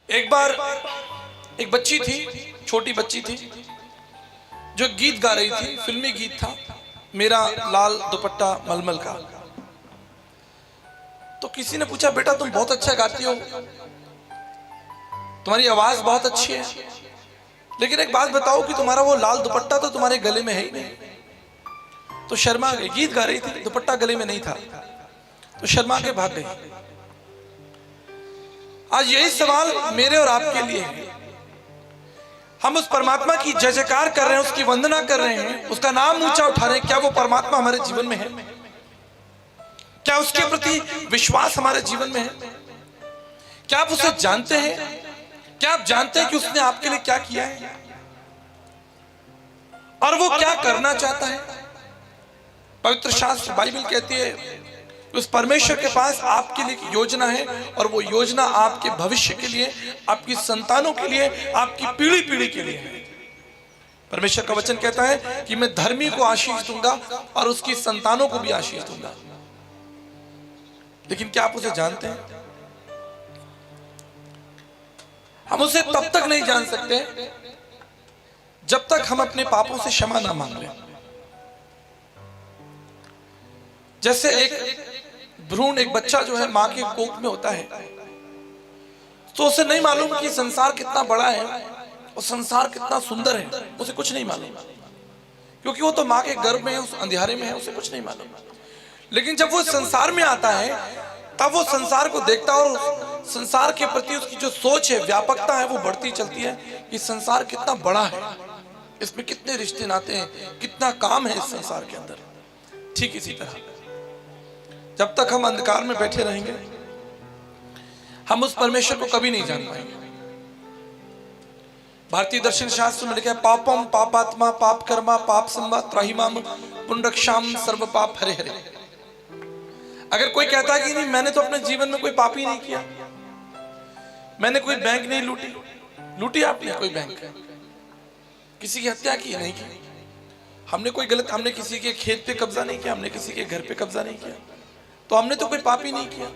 एक बार एक बच्ची थी, छोटी बच्ची थी, जो गीत गा रही थी। फिल्मी गीत था, मेरा लाल दुपट्टा मलमल का। तो किसी ने पूछा, बेटा तुम बहुत अच्छा गाती हो, तुम्हारी आवाज बहुत अच्छी है, लेकिन एक बात बताओ कि तुम्हारा वो लाल दुपट्टा तो तुम्हारे गले में है ही नहीं। तो शर्मा गई, गीत गा रही थी, दुपट्टा गले में नहीं था, तो शर्मा के भाग गई। आज यही सवाल मेरे और आपके लिए है। हम उस परमात्मा की जय जयकार कर रहे हैं, उसकी वंदना कर रहे हैं, उसका नाम ऊंचा उठा रहे हैं। क्या वो परमात्मा हमारे जीवन में है? क्या उसके प्रति विश्वास हमारे जीवन में है? क्या आप उसे जानते हैं? क्या आप जानते हैं कि उसने आपके लिए क्या किया है और वो क्या करना चाहता है? पवित्र शास्त्र बाइबल कहती है उस परमेश्वर के पास आपके लिए एक योजना है, और वो योजना आपके भविष्य के लिए, आपकी संतानों के लिए, आपकी पीढ़ी पीढ़ी के लिए है। परमेश्वर का वचन कहता है कि मैं धर्मी को आशीष दूंगा और उसकी संतानों को भी आशीष दूंगा। लेकिन क्या आप उसे जानते हैं? हम उसे तब तक नहीं जान सकते जब तक हम अपने पापों से क्षमा ना मांग लें। जैसे एक भ्रूण, एक बच्चा जो है मां के कोख में होता है, तो उसे नहीं मालूम कि संसार कितना बड़ा है और संसार कितना सुंदर है, उसे कुछ नहीं मालूम, क्योंकि वो तो मां के गर्भ में है, उस अंधेरे में है, उसे कुछ नहीं मालूम। लेकिन जब वो संसार में आता है, तब वो संसार को देखता है और संसार के प्रति उसकी जो सोच है, व्यापकता है, वो बढ़ती चलती है कि संसार कितना बड़ा है, इसमें कितने रिश्ते नाते हैं, कितना काम है इस संसार के अंदर। ठीक इसी तरह जब तक हम अंधकार में बैठे रहेंगे, हम उस परमेश्वर को कभी नहीं जान पाएंगे। भारतीय दर्शन शास्त्र में लिखा है, पापम पापात्मा पाप कर्मा पाप संभा त्राहिमाम पुंडक्षाम सर्व पाप हरे हरे। अगर कोई कहता है कि नहीं, मैंने तो अपने जीवन में कोई पाप ही नहीं किया, मैंने कोई बैंक नहीं लूटी आपने कोई बैंक, किसी की हत्या की नहीं की, हमने कोई गलत, हमने किसी के खेत पे कब्जा नहीं किया, हमने किसी के घर पे कब्जा नहीं किया, तो हमने तो कोई पाप ही नहीं किया।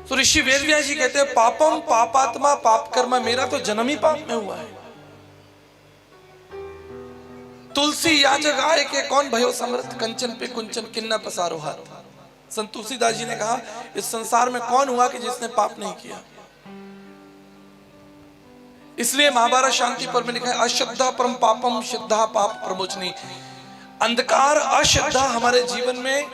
तो ऋषि वेदव्यास जी कहते हैं, पापम पापात्मा पाप कर्मा, मेरा तो जन्म ही पाप में हुआ है। तुलसी याचक आए के कौन भयो समर्थ, कंचन पे कुंचन किन्ना पसारो हाथ। संत तुलसीदास जी ने कहा, इस संसार में कौन हुआ कि जिसने पाप नहीं किया। इसलिए महाभारत शांति पर्व में लिखा है, अश्रद्धा परम पापम श्रद्धा पाप प्रमोचनी। अंधकार अश्रद्धा हमारे जीवन में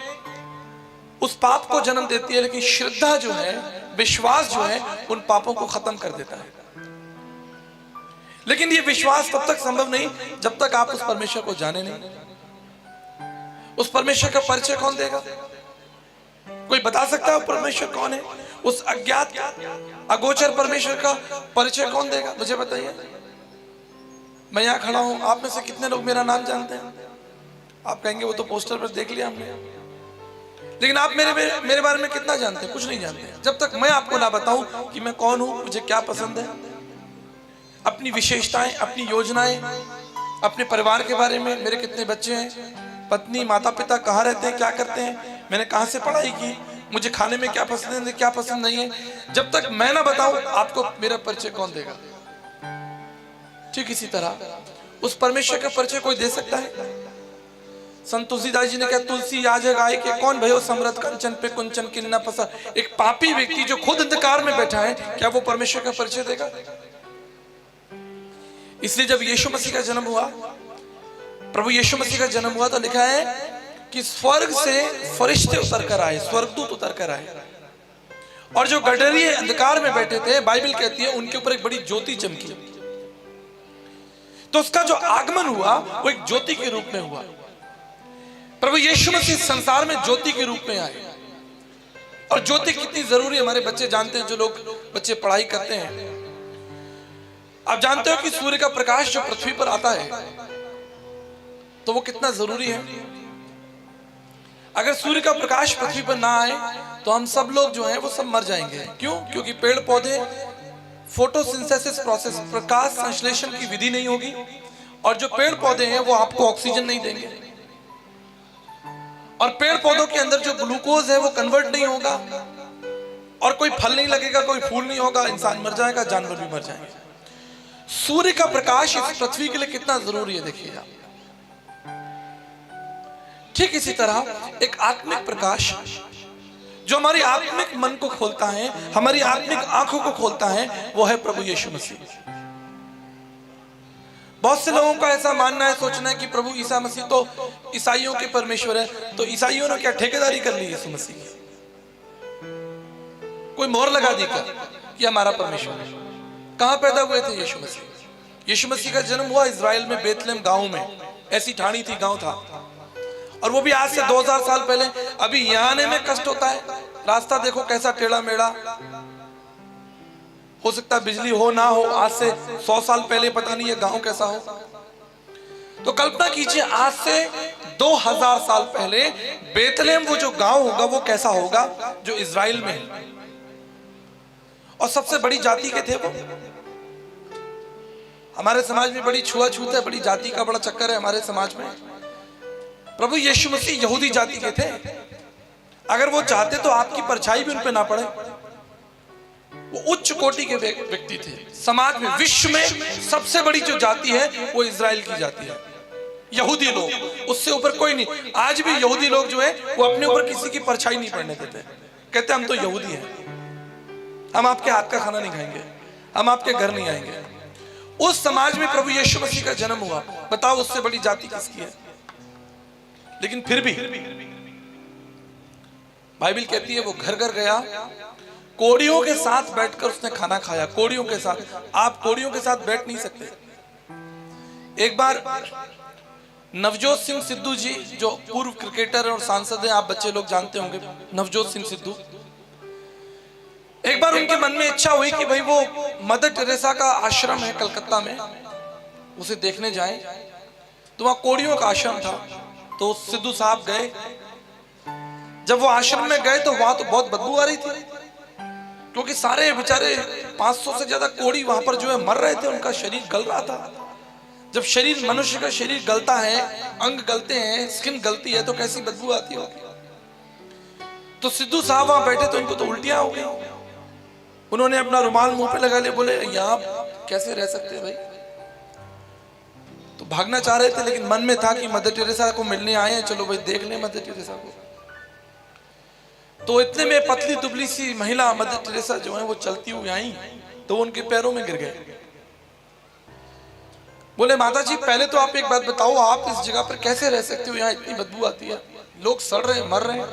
उस पाप को जन्म देती है, लेकिन श्रद्धा जो है, विश्वास जो है, उन पापों को खत्म कर देता है। लेकिन ये विश्वास तब तक संभव नहीं जब तक आप उस परमेश्वर को जाने नहीं। उस परमेश्वर का परिचय कौन देगा? कोई बता सकता है परमेश्वर कौन है? उस अज्ञात अगोचर परमेश्वर का परिचय कौन देगा? मुझे बताइए। मैं यहां खड़ा हूं, आप में से कितने लोग मेरा नाम जानते हैं? आप कहेंगे वो तो पोस्टर पर देख लिया हमने, लेकिन आप मेरे बारे में कितना जानते हैं? कुछ नहीं जानते। जब तक मैं आपको ना बताऊं कि मैं कौन हूं, मुझे क्या पसंद है, अपनी विशेषताएं, अपनी योजनाएं, अपने परिवार के बारे में, मेरे कितने बच्चे हैं, पत्नी, माता पिता कहाँ रहते हैं, क्या करते हैं, मैंने कहाँ से पढ़ाई की, मुझे खाने में क्या पसंद है, क्या पसंद नहीं है, जब तक मैं ना बताऊं आपको मेरा परिचय कौन देगा? ठीक इसी तरह उस परमेश्वर का परिचय कोई दे सकता है? संत तुलसीदास जी ने कहा, तुलसी याजक आए के कौन भयो समर्थ, कंचन पे कुंचन किन्ना पसा। एक पापी व्यक्ति जो खुद अंधकार में बैठा है, क्या वो परमेश्वर का परिचय देगा? इसलिए जब यीशु मसीह का जन्म हुआ, प्रभु यीशु मसीह का जन्म हुआ, तो लिखा है कि स्वर्ग से फरिश्ते उतर कर आए, स्वर्गदूत उतर कर आए, और जो गडरिये अंधकार में बैठे थे, बाइबल कहती है उनके ऊपर एक बड़ी ज्योति चमकी। तो उसका जो आगमन हुआ वो एक ज्योति के रूप में हुआ। प्रभु यीशु मसीह संसार में ज्योति के रूप में आए। और ज्योति कितनी जरूरी है हमारे बच्चे जानते हैं, जो लोग बच्चे पढ़ाई करते हैं। आप जानते हो कि सूर्य का प्रकाश जो पृथ्वी पर आता है तो वो कितना जरूरी है। अगर सूर्य का प्रकाश पृथ्वी पर ना आए तो हम सब लोग जो हैं वो सब मर जाएंगे। क्यों? क्योंकि पेड़ पौधे फोटोसिंथेसिस प्रोसेस, प्रकाश संश्लेषण की विधि नहीं होगी, और जो पेड़ पौधे हैं वो आपको ऑक्सीजन नहीं देंगे, और पेड़ पौधों के अंदर जो ग्लूकोज है वो कन्वर्ट नहीं होगा, और कोई फल नहीं लगेगा, कोई फूल नहीं होगा, इंसान मर जाएगा, जानवर भी मर जाएंगे। सूर्य का प्रकाश इस पृथ्वी के लिए कितना जरूरी है देखिएगा। ठीक इसी तरह एक आत्मिक प्रकाश जो हमारी आत्मिक मन को खोलता है, हमारी आत्मिक आंखों को खोलता है, वो है प्रभु यीशु मसीह। बहुत से लोगों का ऐसा मानना है, सोचना है कि प्रभु ईसा मसीह तो ईसाइयों के परमेश्वर है, तो ईसाइयों ने क्या ठेकेदारी कर ली यीशु मसीह की? कोई मोहर लगा दी क्या कि हमारा परमेश्वर है? कहां पैदा हुए थे यीशु मसीह? यीशु मसीह का जन्म हुआ इजराइल में, बेतलेहम गांव में। ऐसी ठाणी थी, गांव था, और वो भी आज से 2000 साल पहले। अभी यहाँ आने में कष्ट होता है, रास्ता देखो कैसा टेढ़ा मेढ़ा, हो सकता है बिजली हो ना हो, आज से 100 साल पहले पता नहीं ये गांव कैसा हो। तो कल्पना कीजिए आज से 2000 साल पहले बेतलेहम वो जो गांव होगा वो कैसा होगा, जो इजराइल में है। और सबसे बड़ी जाति के थे वो। हमारे समाज में बड़ी छुआछूत है, बड़ी जाति का बड़ा चक्कर है हमारे समाज में। प्रभु यीशु मसीह यहूदी जाति के थे। अगर वो चाहते तो आपकी परछाई भी उन पे ना पड़े। वो उच्च कोटि के व्यक्ति थे समाज में। विश्व में सबसे बड़ी जो जाति है वो इजराइल की जाति है, यहूदी लोग, उससे ऊपर कोई नहीं। आज भी यहूदी लोग जो है वो अपने ऊपर किसी की परछाई नहीं पड़ने देते। कहते हम तो यहूदी हैं, हम आपके हाथ का खाना नहीं खाएंगे, हम आपके घर नहीं आएंगे। उस समाज में प्रभु यीशु मसीह का जन्म हुआ। बताओ उससे बड़ी जाति किसकी है? लेकिन फिर भी बाइबल कहती है वो घर घर गया, कोड़ियों के साथ बैठकर उसने खाना खाया। कोड़ियों के साथ, आप कोड़ियों के साथ बैठ नहीं सकते। एक बार नवजोत सिंह सिद्धू जी, जो पूर्व क्रिकेटर और सांसद हैं, आप बच्चे लोग जानते होंगे नवजोत सिंह सिद्धू। एक बार उनके मन में इच्छा हुई कि भाई वो मदर टेरेसा का आश्रम है कलकत्ता में, उसे देखने जाएं। तो वहां कोड़ियों का आश्रम था। तो सिद्धू साहब गए। जब वो आश्रम में गए तो वहां तो बहुत बदबू आ रही थी, क्योंकि सारे बेचारे 500 से ज्यादा कोड़ी वहां पर जो है मर रहे थे, उनका शरीर गल रहा था। जब शरीर, मनुष्य का शरीर गलता है, अंग गलते हैं, स्किन गलती है, तो कैसी बदबू आती होगी। तो सिद्धू साहब वहां बैठे तो उनको तो उल्टियां हो गई। उन्होंने अपना रुमाल मुंह पे लगा लिया, बोले यहाँ कैसे रह सकते हैं भाई। तो भागना चाह रहे थे, लेकिन मन में था कि मदर टेरेसा को मिलने आए हैं, चलो भाई देख लें मदर टेरेसा को। तो इतने में पतली दुबली सी महिला मदर टेरेसा जो है वो चलती हुई आई, तो उनके पैरों में गिर गए। बोले माता जी पहले तो आप एक बात बताओ, आप इस जगह पर कैसे रह सकते हो, यहाँ इतनी बदबू आती है, लोग सड़ रहे हैं, मर रहे हैं।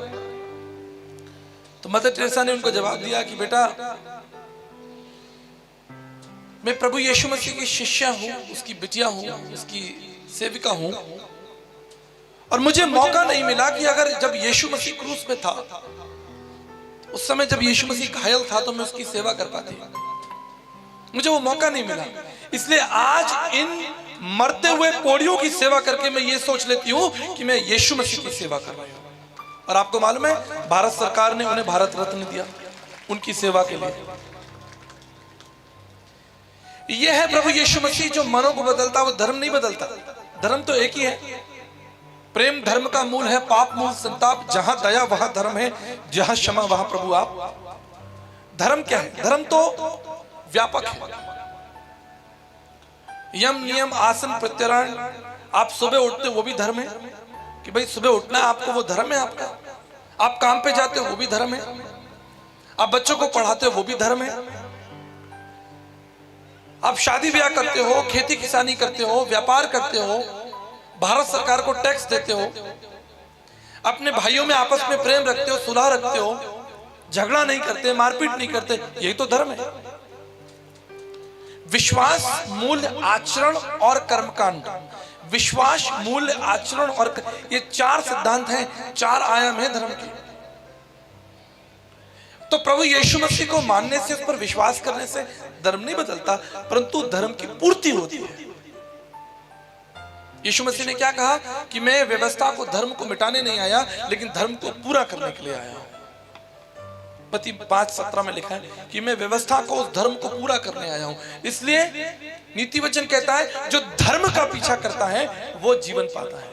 तो मदर टेरेसा ने उनको जवाब दिया कि बेटा मैं प्रभु यीशु मसीह की शिष्या हूं, उसकी बिटिया हूं, उसकी सेविका हूं, और मुझे मौका नहीं मिला कि अगर जब यीशु मसीह क्रूस पे था, उस समय जब यीशु मसीह घायल था, तो मैं उसकी सेवा कर पाती। मुझे वो मौका नहीं मिला, इसलिए आज इन मरते हुए कोड़ियों की सेवा करके मैं ये सोच लेती हूँ कि मैं यीशु मसीह की सेवा कर रही हूँ। और आपको मालूम है भारत सरकार ने उन्हें भारत रत्न दिया उनकी सेवा के लिए। यह है प्रभु यीशु मसीह जो मनों को बदलता, वो धर्म नहीं बदलता। धर्म तो एक ही है, प्रेम धर्म का मूल है, पाप मूल संताप। जहां दया वहां धर्म है, जहां क्षमा वहां प्रभु आप। धर्म क्या है? धर्म तो व्यापक है। यम नियम आसन प्रत्याहार, आप सुबह उठते हो वो भी धर्म है कि भाई सुबह उठना है आपको, वो धर्म है आपका। आप काम पे जाते हो वो भी धर्म है, आप बच्चों को पढ़ाते हो वो भी धर्म है, आप शादी ब्याह करते हो, खेती किसानी करते हो, व्यापार करते हो, भारत सरकार को टैक्स देते हो, अपने भाइयों में आपस में प्रेम रखते हो, सुलह रखते हो, झगड़ा नहीं करते, मारपीट नहीं करते, यही तो धर्म है। विश्वास, मूल्य, आचरण और कर्मकांड। विश्वास, मूल्य, आचरण और ये 4 सिद्धांत हैं, 4 आयाम है धर्म के। तो प्रभु यीशु मसीह को मानने से, उस पर विश्वास करने से धर्म नहीं बदलता, परंतु धर्म की पूर्ति होती है। यीशु मसीह ने क्या कहा कि मैं व्यवस्था को, धर्म को मिटाने नहीं आया, लेकिन धर्म को पूरा करने के लिए आया हूं। मत्ती 5:17 में लिखा है कि मैं व्यवस्था को, उस धर्म को पूरा करने आया हूं। इसलिए नीति वचन कहता है जो धर्म का पीछा करता है वो जीवन पाता है।